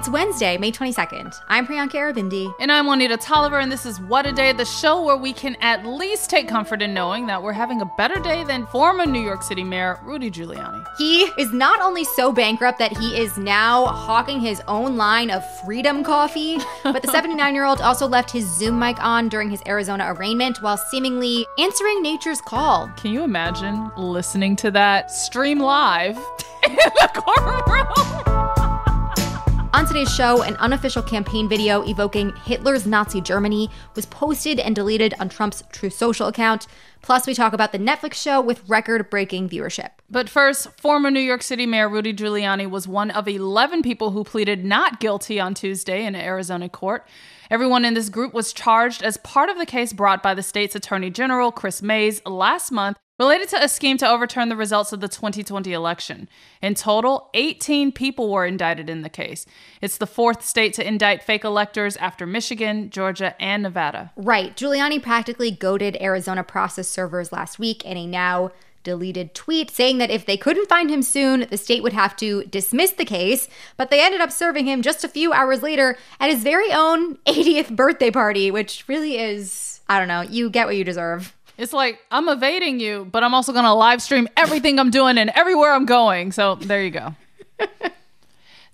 It's Wednesday, May 22nd. I'm Priyanka Arabindi. And I'm Juanita Tolliver, and this is What a Day, the show where we can at least take comfort in knowing that we're having a better day than former New York City Mayor Rudy Giuliani. He is not only so bankrupt that he is now hawking his own line of freedom coffee, but the 79-year-old also left his Zoom mic on during his Arizona arraignment while seemingly answering nature's call. Can you imagine listening to that stream live in the courtroom? On today's show, an unofficial campaign video evoking Hitler's Nazi Germany was posted and deleted on Trump's Truth Social account. Plus, we talk about the Netflix show with record-breaking viewership. But first, former New York City Mayor Rudy Giuliani was one of 11 people who pleaded not guilty on Tuesday in an Arizona court. Everyone in this group was charged as part of the case brought by the state's Attorney General, Chris Mays, last month, related to a scheme to overturn the results of the 2020 election. In total, 18 people were indicted in the case. It's the fourth state to indict fake electors after Michigan, Georgia, and Nevada. Right. Giuliani practically goaded Arizona process servers last week in a now deleted tweet saying that if they couldn't find him soon, the state would have to dismiss the case. But they ended up serving him just a few hours later at his very own 80th birthday party, which really is, I don't know, you get what you deserve. It's like, I'm evading you, but I'm also going to live stream everything I'm doing and everywhere I'm going. So there you go.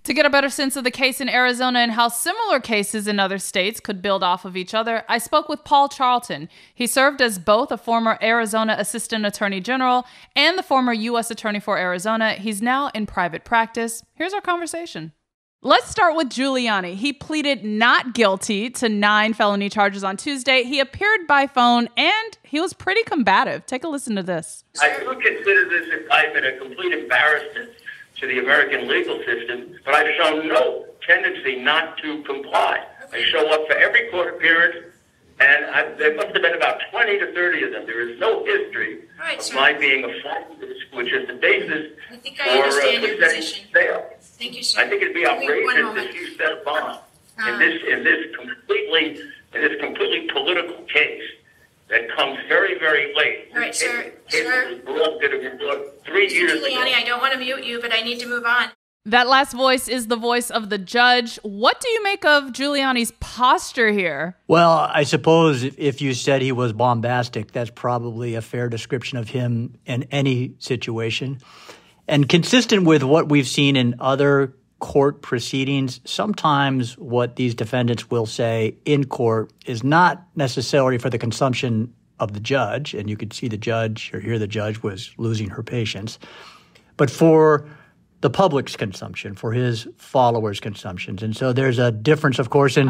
To get a better sense of the case in Arizona and how similar cases in other states could build off of each other, I spoke with Paul Charlton. He served as both a former Arizona Assistant Attorney General and the former U.S. Attorney for Arizona. He's now in private practice. Here's our conversation. Let's start with Giuliani. He pleaded not guilty to 9 felony charges on Tuesday. He appeared by phone, and he was pretty combative. Take a listen to this. I do consider this indictment a complete embarrassment to the American legal system, but I've shown no tendency not to comply. I show up for every court appearance, and there must have been about 20 to 30 of them. There is no history of my being a flight risk, which is the basis for setting bail. Thank you, sir. I think it'd be outrageous if you set a bond in this completely political case that comes very, very late. All right, sir. It was brought 3 years ago. Giuliani, I don't want to mute you, but I need to move on. That last voice is the voice of the judge. What do you make of Giuliani's posture here? Well, I suppose if you said he was bombastic, that's probably a fair description of him in any situation. And consistent with what we've seen in other court proceedings, sometimes what these defendants will say in court is not necessarily for the consumption of the judge, and you could see the judge or hear the judge was losing her patience, but for the public's consumption, for his followers' consumptions. And so there's a difference, of course, and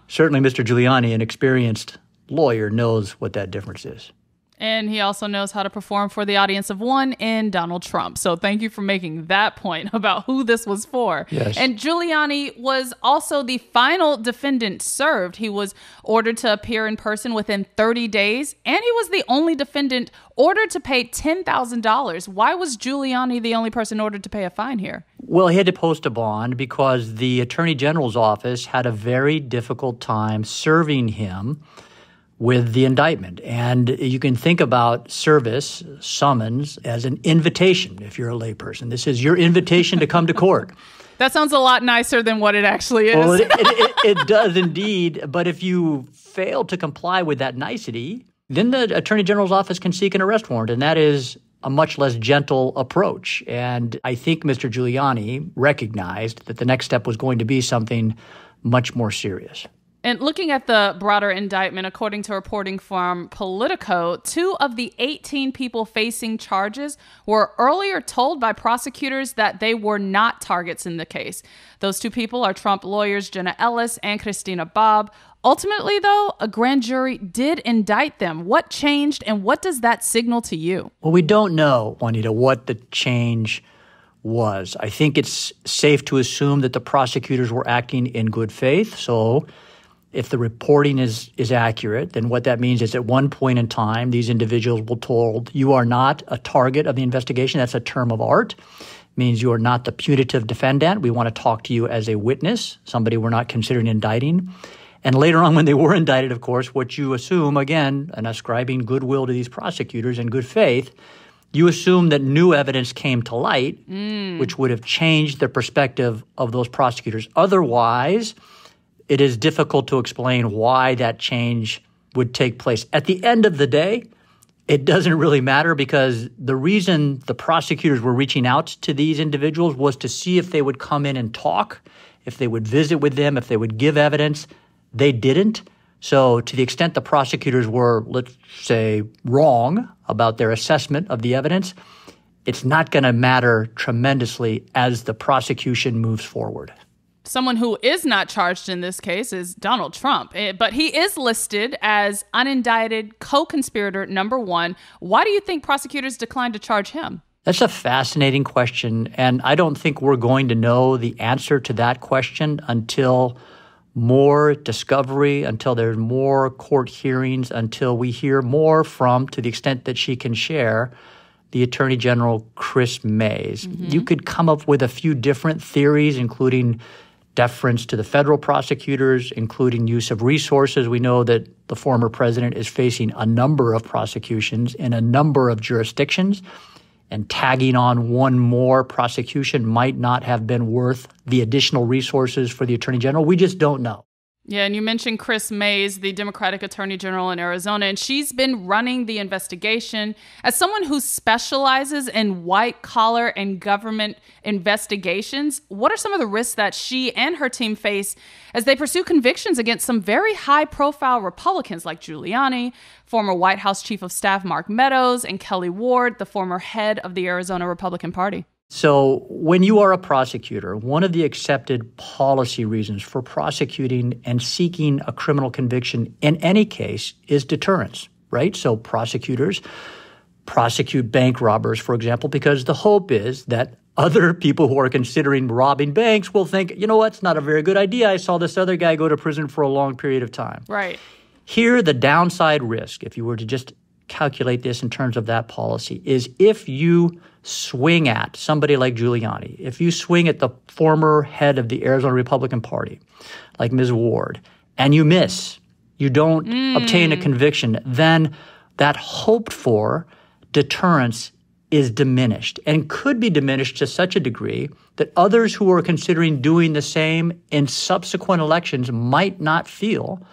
certainly Mr. Giuliani, an experienced lawyer, knows what that difference is. And he also knows how to perform for the audience of one in Donald Trump. So thank you for making that point about who this was for. Yes. And Giuliani was also the final defendant served. He was ordered to appear in person within 30 days, and he was the only defendant ordered to pay $10,000. Why was Giuliani the only person ordered to pay a fine here? Well, he had to post a bond because the Attorney General's office had a very difficult time serving him with the indictment. And you can think about service, summons, as an invitation if you're a layperson. This is your invitation to come to court. That sounds a lot nicer than what it actually is. Well, it does indeed. But if you fail to comply with that nicety, then the Attorney General's office can seek an arrest warrant, and that is a much less gentle approach. And I think Mr. Giuliani recognized that the next step was going to be something much more serious. And looking at the broader indictment, according to reporting from Politico, 2 of the 18 people facing charges were earlier told by prosecutors that they were not targets in the case. Those 2 people are Trump lawyers Jenna Ellis and Christina Bobb. Ultimately, though, a grand jury did indict them. What changed, and what does that signal to you? Well, we don't know, Juanita, what the change was. I think it's safe to assume that the prosecutors were acting in good faith. So if the reporting is accurate, then what that means is at one point in time, these individuals were told, you are not a target of the investigation. That's a term of art. It means you are not the putative defendant. We want to talk to you as a witness, somebody we're not considering indicting. And later on, when they were indicted, of course, what you assume, again, and ascribing goodwill to these prosecutors in good faith, you assume that new evidence came to light, which would have changed the perspective of those prosecutors. Otherwise, it is difficult to explain why that change would take place. At the end of the day, it doesn't really matter because the reason the prosecutors were reaching out to these individuals was to see if they would come in and talk, if they would visit with them, if they would give evidence. They didn't. So to the extent the prosecutors were, let's say, wrong about their assessment of the evidence, it's not going to matter tremendously as the prosecution moves forward. Someone who is not charged in this case is Donald Trump, but he is listed as unindicted co-conspirator number 1. Why do you think prosecutors declined to charge him? That's a fascinating question, and I don't think we're going to know the answer to that question until more discovery, until there's more court hearings, until we hear more from, to the extent that she can share, the Attorney General Chris Mays. You could come up with a few different theories, including deference to the federal prosecutors, including use of resources. We know that the former president is facing a number of prosecutions in a number of jurisdictions, and tagging on one more prosecution might not have been worth the additional resources for the Attorney General. We just don't know. Yeah, and you mentioned Chris Mays, the Democratic Attorney General in Arizona, and she's been running the investigation. As someone who specializes in white-collar and government investigations, what are some of the risks that she and her team face as they pursue convictions against some very high-profile Republicans like Giuliani, former White House Chief of Staff Mark Meadows, and Kelly Ward, the former head of the Arizona Republican Party? So when you are a prosecutor, one of the accepted policy reasons for prosecuting and seeking a criminal conviction in any case is deterrence, right? So prosecutors prosecute bank robbers, for example, because the hope is that other people who are considering robbing banks will think, you know what, it's not a very good idea. I saw this other guy go to prison for a long period of time. Right. Here, the downside risk, if you were to just calculate this in terms of that policy, is if you swing at somebody like Giuliani, if you swing at the former head of the Arizona Republican Party, like Ms. Ward, and you miss, you don't obtain a conviction, then that hoped-for deterrence is diminished and could be diminished to such a degree that others who are considering doing the same in subsequent elections might not feel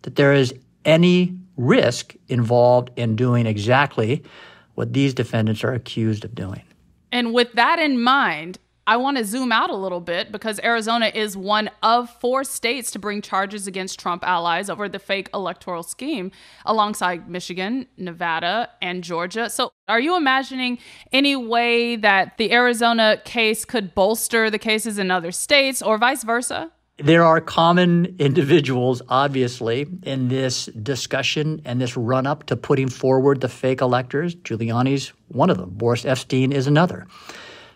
that there is any risk involved in doing exactly what these defendants are accused of doing. And with that in mind, I want to zoom out a little bit because Arizona is one of 4 states to bring charges against Trump allies over the fake electoral scheme, alongside Michigan, Nevada, and Georgia. So are you imagining any way that the Arizona case could bolster the cases in other states or vice versa? There are common individuals, obviously, in this discussion and this run-up to putting forward the fake electors. Giuliani's one of them. Boris Epstein is another.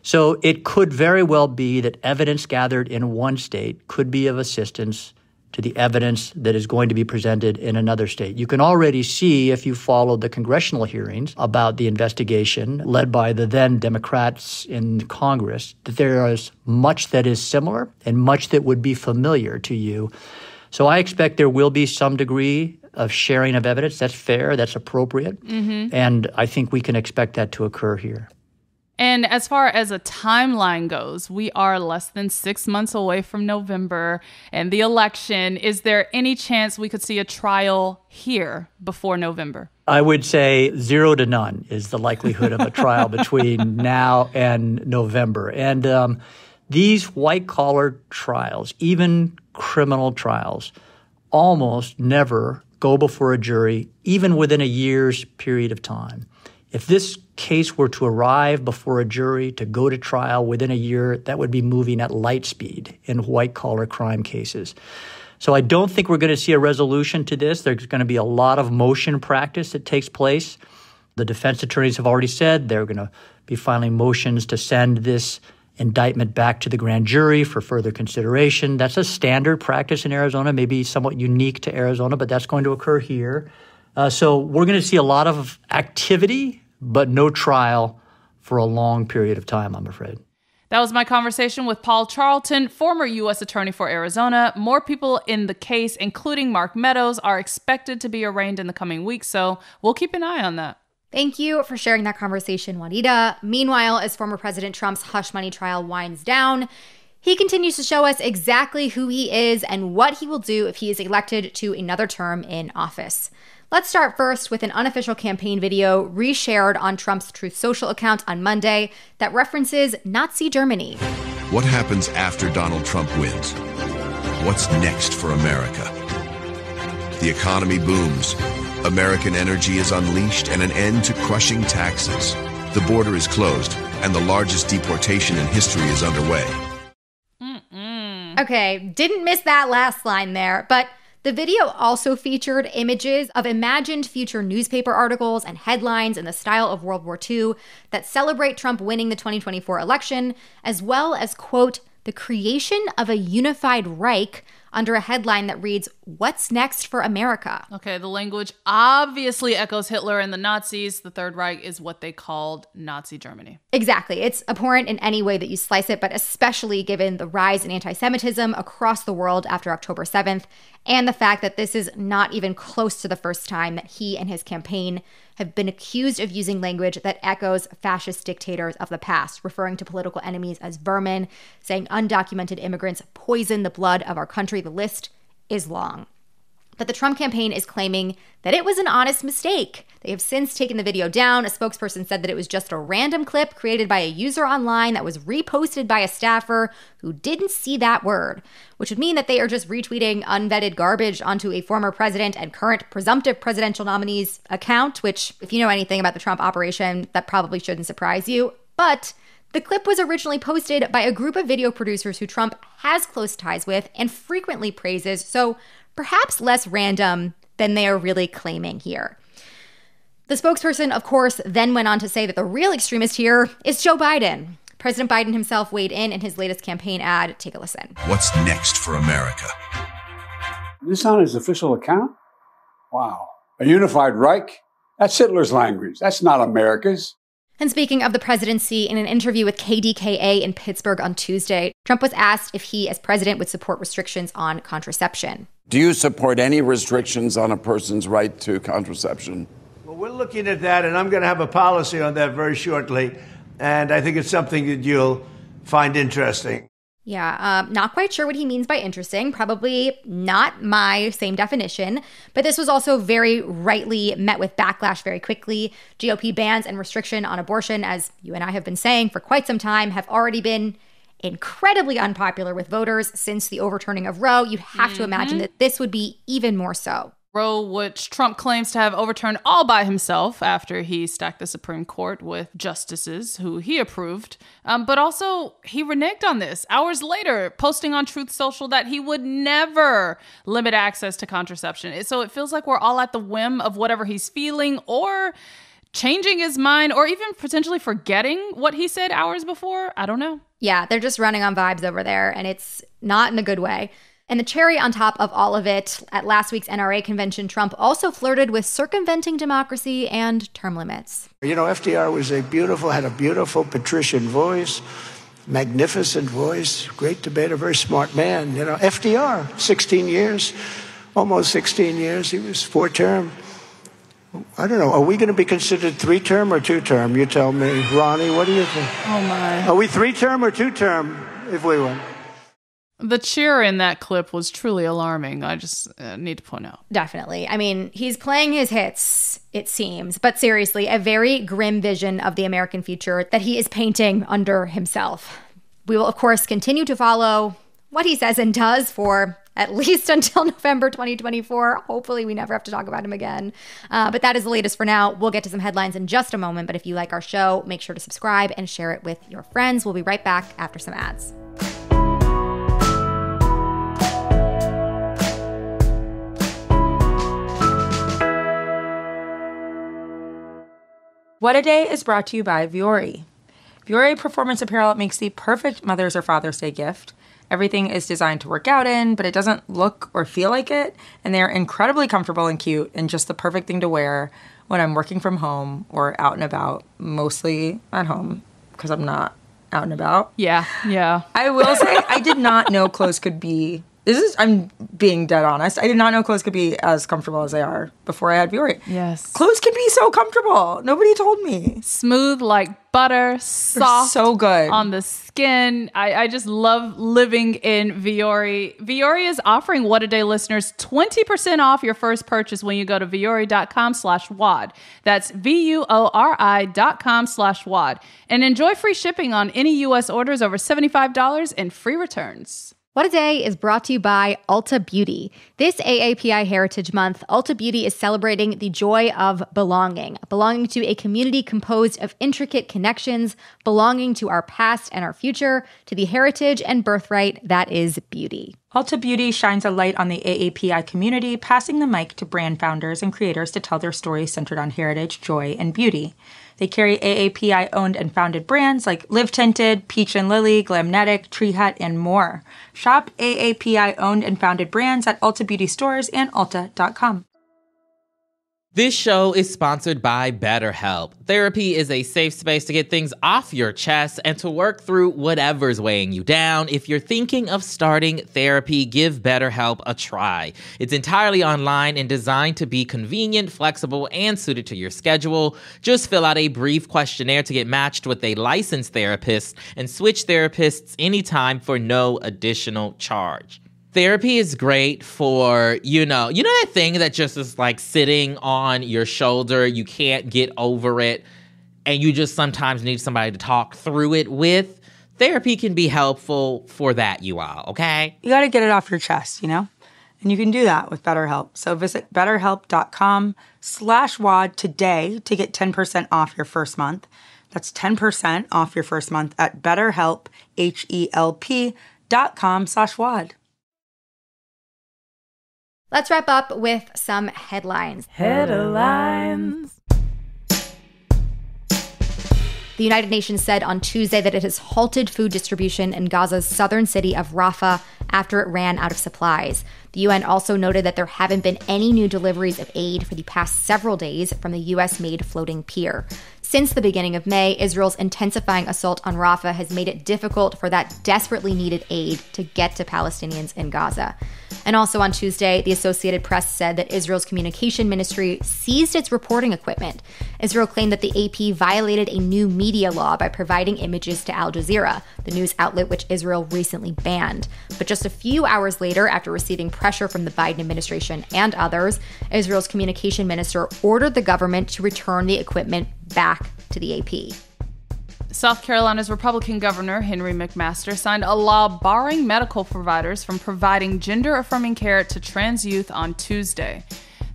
So it could very well be that evidence gathered in one state could be of assistance to the evidence that is going to be presented in another state. You can already see, if you followed the congressional hearings about the investigation led by the then Democrats in Congress, that there is much that is similar and much that would be familiar to you. So I expect there will be some degree of sharing of evidence. That's fair. That's appropriate. And I think we can expect that to occur here. And as far as a timeline goes, we are less than 6 months away from November and the election. Is there any chance we could see a trial here before November? I would say 0 to none is the likelihood of a trial between now and November. And these white-collar trials, even criminal trials, almost never go before a jury, even within a year's period of time. If this case were to arrive before a jury to go to trial within a year, that would be moving at light speed in white-collar crime cases. So I don't think we're going to see a resolution to this. There's going to be a lot of motion practice that takes place. The defense attorneys have already said they're going to be filing motions to send this indictment back to the grand jury for further consideration. That's a standard practice in Arizona, maybe somewhat unique to Arizona, but that's going to occur here. So we're going to see a lot of activity, but no trial for a long period of time, I'm afraid. That was my conversation with Paul Charlton, former U.S. Attorney for Arizona. More people in the case, including Mark Meadows, are expected to be arraigned in the coming weeks, so we'll keep an eye on that. Thank you for sharing that conversation, Juanita. Meanwhile, as former President Trump's hush money trial winds down, he continues to show us exactly who he is and what he will do if he is elected to another term in office. Let's start first with an unofficial campaign video reshared on Trump's Truth Social account on Monday that references Nazi Germany. What happens after Donald Trump wins? What's next for America? The economy booms. American energy is unleashed and an end to crushing taxes. The border is closed and the largest deportation in history is underway. Okay, didn't miss that last line there, but the video also featured images of imagined future newspaper articles and headlines in the style of World War II that celebrate Trump winning the 2024 election, as well as, quote, the creation of a unified Reich under a headline that reads, "What's next for America?" Okay, the language obviously echoes Hitler and the Nazis. The Third Reich is what they called Nazi Germany. Exactly. It's abhorrent in any way that you slice it, but especially given the rise in anti-Semitism across the world after October 7th, and the fact that this is not even close to the first time that he and his campaign have been accused of using language that echoes fascist dictators of the past, referring to political enemies as vermin, saying undocumented immigrants poison the blood of our country. The list is long. But the Trump campaign is claiming that it was an honest mistake. They have since taken the video down. A spokesperson said that it was just a random clip created by a user online that was reposted by a staffer who didn't see that word, which would mean that they are just retweeting unvetted garbage onto a former president and current presumptive presidential nominee's account, which, if you know anything about the Trump operation, that probably shouldn't surprise you. But the clip was originally posted by a group of video producers who Trump has close ties with and frequently praises, so perhaps less random than they are really claiming here. The spokesperson, of course, then went on to say that the real extremist here is Joe Biden. President Biden himself weighed in his latest campaign ad. Take a listen. What's next for America? This on his official account? Wow. A unified Reich? That's Hitler's language. That's not America's. And speaking of the presidency, in an interview with KDKA in Pittsburgh on Tuesday, Trump was asked if he, as president, would support restrictions on contraception. Do you support any restrictions on a person's right to contraception? Well, we're looking at that, and I'm going to have a policy on that very shortly. And I think it's something that you'll find interesting. Yeah, not quite sure what he means by interesting. Probably not my same definition. But this was also very rightly met with backlash very quickly. GOP bans and restriction on abortion, as you and I have been saying for quite some time, have already been incredibly unpopular with voters since the overturning of Roe. You'd have to imagine that this would be even more so. Roe, which Trump claims to have overturned all by himself after he stacked the Supreme Court with justices who he approved. But also, he reneged on this hours later, posting on Truth Social that he would never limit access to contraception. So it feels like we're all at the whim of whatever he's feeling, or changing his mind, or even potentially forgetting what he said hours before. I don't know. Yeah, they're just running on vibes over there, and it's not in a good way. And the cherry on top of all of it, at last week's NRA convention, Trump also flirted with circumventing democracy and term limits. You know, FDR had a beautiful patrician voice, magnificent voice, great debater, very smart man. You know, FDR, 16 years, almost 16 years. He was 4-term. I don't know. Are we going to be considered 3-term or 2-term? You tell me. Ronnie, what do you think? Oh, my. Are we 3-term or 2-term if we win? The cheer in that clip was truly alarming. I just need to point out. Definitely. I mean, he's playing his hits, it seems. But seriously, a very grim vision of the American future that he is painting under himself. We will, of course, continue to follow what he says and does for at least until November 2024. Hopefully we never have to talk about him again. But that is the latest for now. We'll get to some headlines in just a moment. But if you like our show, make sure to subscribe and share it with your friends. We'll be right back after some ads. What a Day is brought to you by Vuori. Vuori Performance Apparel makes the perfect Mother's or Father's Day gift. Everything is designed to work out in, but it doesn't look or feel like it, and they're incredibly comfortable and cute and just the perfect thing to wear when I'm working from home or out and about, mostly at home because I'm not out and about. Yeah. I will say I did not know clothes could be I'm being dead honest. I did not know clothes could be as comfortable as they are before I had Vuori. Yes. Clothes can be so comfortable. Nobody told me. Smooth like butter, soft. So good. On the skin. I just love living in Vuori. Vuori is offering What a Day listeners 20% off your first purchase when you go to vuori.com/WAD. That's VUORI.com/WAD. And enjoy free shipping on any U.S. orders over $75 and free returns. What a Day is brought to you by Ulta Beauty. This AAPI Heritage Month, Ulta Beauty is celebrating the joy of belonging to a community composed of intricate connections, belonging to our past and our future, to the heritage and birthright that is beauty. Ulta Beauty shines a light on the AAPI community, passing the mic to brand founders and creators to tell their stories centered on heritage, joy, and beauty. They carry AAPI-owned and founded brands like Live Tinted, Peach and Lily, Glamnetic, Tree Hut, and more. Shop AAPI-owned and founded brands at Ulta Beauty stores and Ulta.com. This show is sponsored by BetterHelp. Therapy is a safe space to get things off your chest and to work through whatever's weighing you down. If you're thinking of starting therapy, give BetterHelp a try. It's entirely online and designed to be convenient, flexible, and suited to your schedule. Just fill out a brief questionnaire to get matched with a licensed therapist and switch therapists anytime for no additional charge. Therapy is great for, you know that thing that just is like sitting on your shoulder, you can't get over it, and you just sometimes need somebody to talk through it with? Therapy can be helpful for that, you all, okay? You got to get it off your chest, And you can do that with BetterHelp. So visit betterhelp.com/WAD today to get 10% off your first month. That's 10% off your first month at BetterHelp, HELP.com/WAD. Let's wrap up with some headlines. Headlines. The United Nations said on Tuesday that it has halted food distribution in Gaza's southern city of Rafah after it ran out of supplies. The UN also noted that there haven't been any new deliveries of aid for the past several days from the U.S.-made floating pier. Since the beginning of May, Israel's intensifying assault on Rafah has made it difficult for that desperately needed aid to get to Palestinians in Gaza. And also on Tuesday, the Associated Press said that Israel's communication ministry seized its reporting equipment. Israel claimed that the AP violated a new media law by providing images to Al Jazeera, the news outlet which Israel recently banned. But just a few hours later, after receiving pressure from the Biden administration and others, Israel's communication minister ordered the government to return the equipment back to the AP. South Carolina's Republican Governor Henry McMaster signed a law barring medical providers from providing gender-affirming care to trans youth on Tuesday.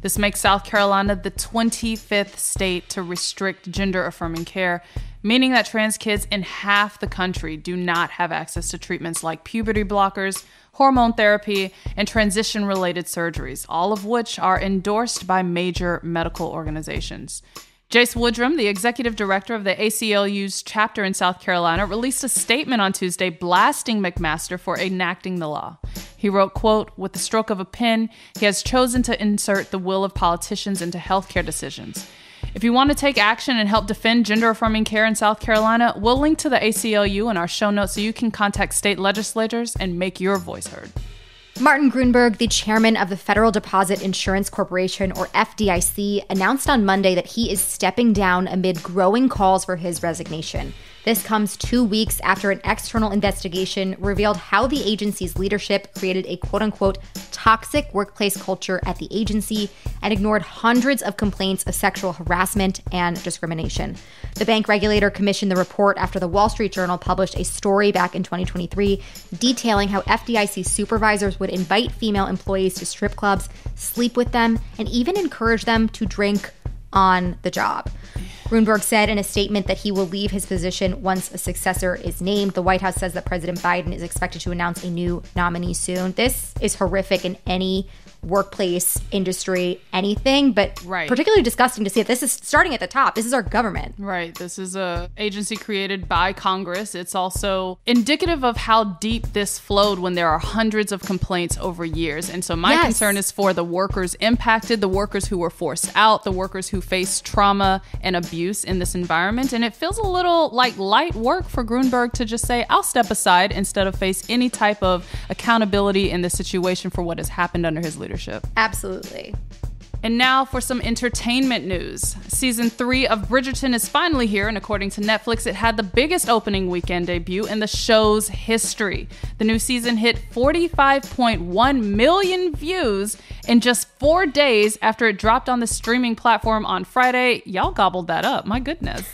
This makes South Carolina the 25th state to restrict gender-affirming care, meaning that trans kids in half the country do not have access to treatments like puberty blockers, hormone therapy, and transition-related surgeries, all of which are endorsed by major medical organizations. Jace Woodrum, the executive director of the ACLU's chapter in South Carolina, released a statement on Tuesday blasting McMaster for enacting the law. He wrote, quote, "With the stroke of a pen, he has chosen to insert the will of politicians into healthcare decisions. If you want to take action and help defend gender-affirming care in South Carolina, we'll link to the ACLU in our show notes so you can contact state legislators and make your voice heard." Martin Grunberg, the chairman of the Federal Deposit Insurance Corporation, or FDIC, announced on Monday that he is stepping down amid growing calls for his resignation. This comes 2 weeks after an external investigation revealed how the agency's leadership created a quote-unquote toxic workplace culture at the agency and ignored hundreds of complaints of sexual harassment and discrimination. The bank regulator commissioned the report after the Wall Street Journal published a story back in 2023 detailing how FDIC supervisors would invite female employees to strip clubs, sleep with them, and even encourage them to drink on the job. Grunberg said in a statement that he will leave his position once a successor is named. The White House says that President Biden is expected to announce a new nominee soon. This is horrific in any workplace, industry, anything, but particularly disgusting to see it. This is starting at the top. This is our government. Right. This is a agency created by Congress. It's also indicative of how deep this flowed when there are hundreds of complaints over years. And so my concern is for the workers impacted, the workers who were forced out, the workers who face trauma and abuse abuse in this environment, and it feels a little like light work for Grunberg to just say, I'll step aside instead of face any type of accountability in this situation for what has happened under his leadership. Absolutely. And now for some entertainment news. Season 3 of Bridgerton is finally here, and according to Netflix, it had the biggest opening weekend debut in the show's history. The new season hit 45.1 million views in just 4 days after it dropped on the streaming platform on Friday. Y'all gobbled that up, my goodness.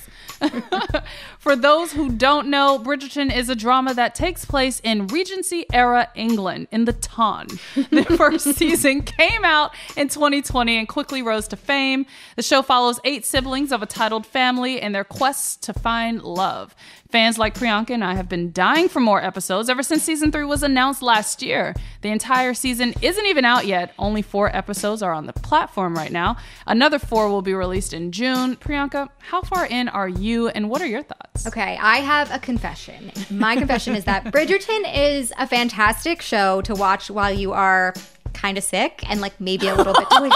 For those who don't know, Bridgerton is a drama that takes place in Regency-era England, in the Ton. The first season came out in 2020 and quickly rose to fame. The show follows 8 siblings of a titled family and their quests to find love. Fans like Priyanka and I have been dying for more episodes ever since season 3 was announced last year. The entire season isn't even out yet. Only 4 episodes are on the platform right now. Another 4 will be released in June. Priyanka, how far in are you, and what are your thoughts? Okay, I have a confession. My confession is that Bridgerton is a fantastic show to watch while you are kind of sick and like maybe a little bit delirious.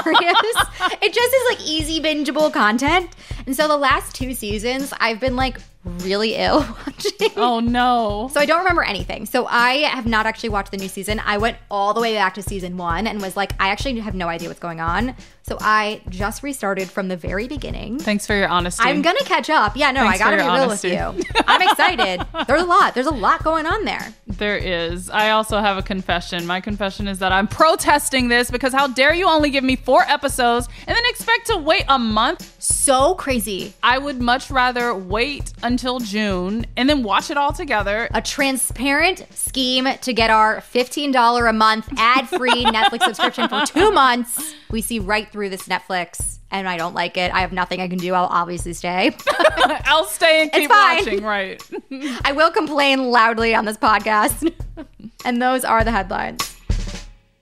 It just is like easy bingeable content. And so the last 2 seasons, I've been like really ill watching. Oh no. So I don't remember anything. So I have not actually watched the new season. I went all the way back to season 1 and was like, I actually have no idea what's going on. So I just restarted from the very beginning. Thanks for your honesty. I'm going to catch up. Yeah, no, Thanks I got to be real honesty. with you. I'm excited. There's a lot going on there. There is. I also have a confession. My confession is that I'm protesting this because how dare you only give me 4 episodes and then expect to wait a month? So crazy. I would much rather wait until June and then watch it all together. A transparent scheme to get our $15 a month ad-free Netflix subscription for 2 months. We see right through this Netflix and I don't like it. I have nothing I can do. I'll obviously stay. I'll stay and keep watching, right? I will complain loudly on this podcast. And those are the headlines.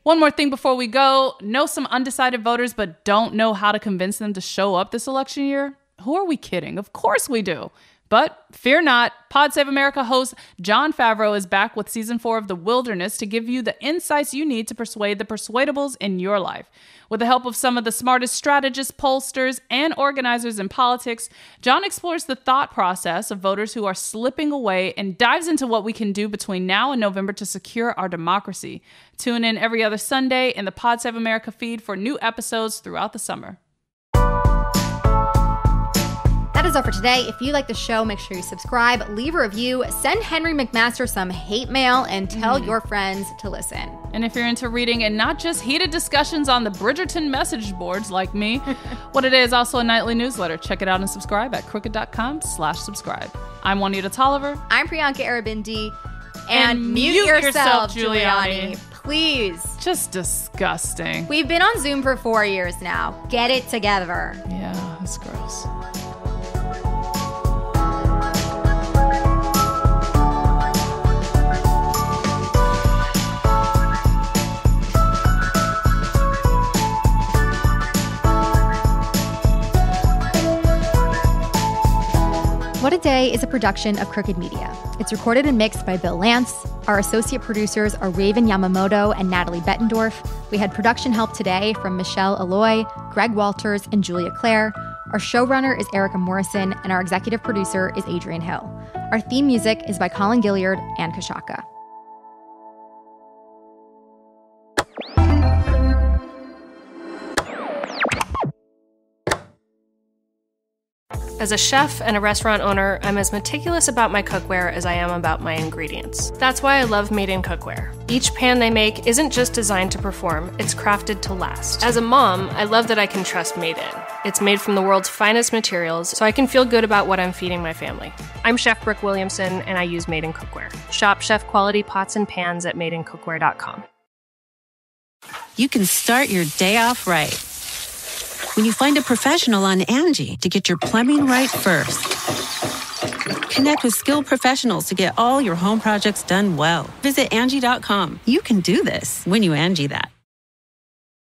One more thing before we go. Know some undecided voters but don't know how to convince them to show up this election year? Who are we kidding? Of course we do. But fear not, Pod Save America host Jon Favreau is back with season 4 of The Wilderness to give you the insights you need to persuade the persuadables in your life. With the help of some of the smartest strategists, pollsters, and organizers in politics, Jon explores the thought process of voters who are slipping away and dives into what we can do between now and November to secure our democracy. Tune in every other Sunday in the Pod Save America feed for new episodes throughout the summer. That is all for today. If you like the show, make sure you subscribe, leave a review, send Henry McMaster some hate mail, and tell your friends to listen. And if you're into reading and not just heated discussions on the Bridgerton message boards like me, what it is also a nightly newsletter. Check it out and subscribe at crooked.com/subscribe. I'm Juanita Tolliver. I'm Priyanka Arabindi. And mute yourself, Giuliani. Please. Just disgusting. We've been on Zoom for 4 years now. Get it together. Yeah, that's gross. What a Day is a production of Crooked Media. It's recorded and mixed by Bill Lance. Our associate producers are Raven Yamamoto and Natalie Bettendorf. We had production help today from Michelle Alloy, Greg Walters, and Julia Clare. Our showrunner is Erica Morrison, and our executive producer is Adrian Hill. Our theme music is by Colin Gilliard and Kashaka. As a chef and a restaurant owner, I'm as meticulous about my cookware as I am about my ingredients. That's why I love Made in Cookware. Each pan they make isn't just designed to perform, it's crafted to last. As a mom, I love that I can trust Made In. It's made from the world's finest materials, so I can feel good about what I'm feeding my family. I'm Chef Brooke Williamson, and I use Made in Cookware. Shop chef-quality pots and pans at madeincookware.com. You can start your day off right when you find a professional on Angie to get your plumbing right first. Connect with skilled professionals to get all your home projects done well. Visit Angie.com. You can do this when you Angie that.